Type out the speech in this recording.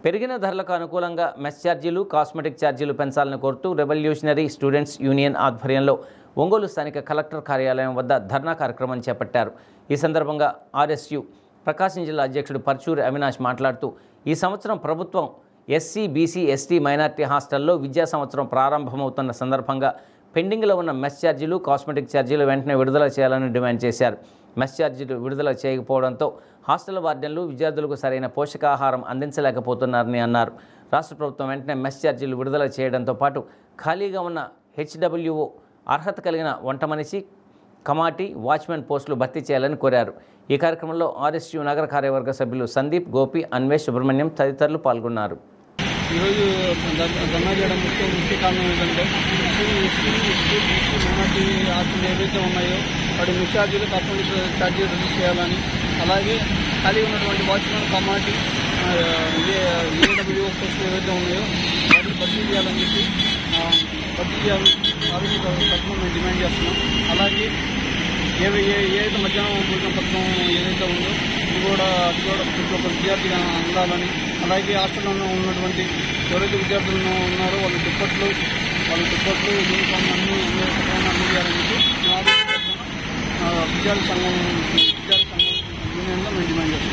పెరిగిన ధరలకు అనుకూలంగా మెస్ ఛార్జీలు, కాస్మెటిక్ ఛార్జీలు పెంచాలని కోరుతూ రెవల్యూషనరీ స్టూడెంట్స్ యూనియన్ ఆధ్వర్యంలో ఒంగోలు స్థానిక కలెక్టర్ కార్యాలయం వద్ద ధర్నా కార్యక్రమం చేపట్టారు. ఈ సందర్భంగా ఆర్ఎస్యు ప్రకాశం జిల్లా అధ్యక్షుడు పర్చూరి అవినాష్ మాట్లాడుతూ, ఈ సంవత్సరం ప్రభుత్వం ఎస్సీ, బీసీ, ఎస్టీ, మైనార్టీ హాస్టల్లో విద్యా సంవత్సరం ప్రారంభమవుతున్న సందర్భంగా పెండింగ్లో ఉన్న మెస్ ఛార్జీలు, కాస్మెటిక్ ఛార్జీలు వెంటనే విడుదల చేయాలని డిమాండ్ చేశారు. మెస్ ఛార్జీలు విడుదల చేయకపోవడంతో హాస్టల్ వార్డెన్లు విద్యార్థులకు సరైన పోషకాహారం అందించలేకపోతున్నారని అన్నారు. రాష్ట్ర ప్రభుత్వం వెంటనే మెస్ ఛార్జీలు విడుదల చేయడంతో పాటు ఖాళీగా ఉన్న హెచ్డబ్ల్యూఓ అర్హత కలిగిన వంట మనిషి, కమాటీ, వాచ్మెన్ పోస్టులు భర్తీ చేయాలని కోరారు. ఈ కార్యక్రమంలో ఆర్ఎస్యు నగర కార్యవర్గ సభ్యులు సందీప్, గోపి, అన్వేష్, సుబ్రహ్మణ్యం తదితరులు పాల్గొన్నారు. ఈరోజు ధర్నా చేయడం ముఖ్య కారణం ఏంటంటే ఎస్సీ, బీసీ, మైనార్టీ హాస్టల్ ఏవైతే ఉన్నాయో వాటి మెస్ ఛార్జీలు, కాస్మెటిక్ ఛార్జీలు రిలీజ్ చేయాలని, అలాగే ఖాళీ ఉన్నటువంటి వాచ్మెన్, కమాటీ, ఏడబ్ల్యూ పోస్టులు ఏవైతే ఉన్నాయో వాటిని భర్తీ చేయాలని చెప్పి తరఫున మేము డిమాండ్ చేస్తున్నాం. అలాగే ఏదైతే మధ్యాహ్నం భోజన పథకం ఏదైతే ఉందో అది కూడా ప్రతి ఒక్క విద్యార్థిగా అందాలని, అలాగే హాస్టల్లో ఉన్నటువంటి ఎవరైతే విద్యార్థులు ఉన్నారో వాళ్ళ దుప్పట్లు, యూనిఫామ్ అన్నీ అందించాలని చెప్పి విద్యార్థి సంఘం యూనియన్లో మేము డిమాండ్ చేస్తున్నాం.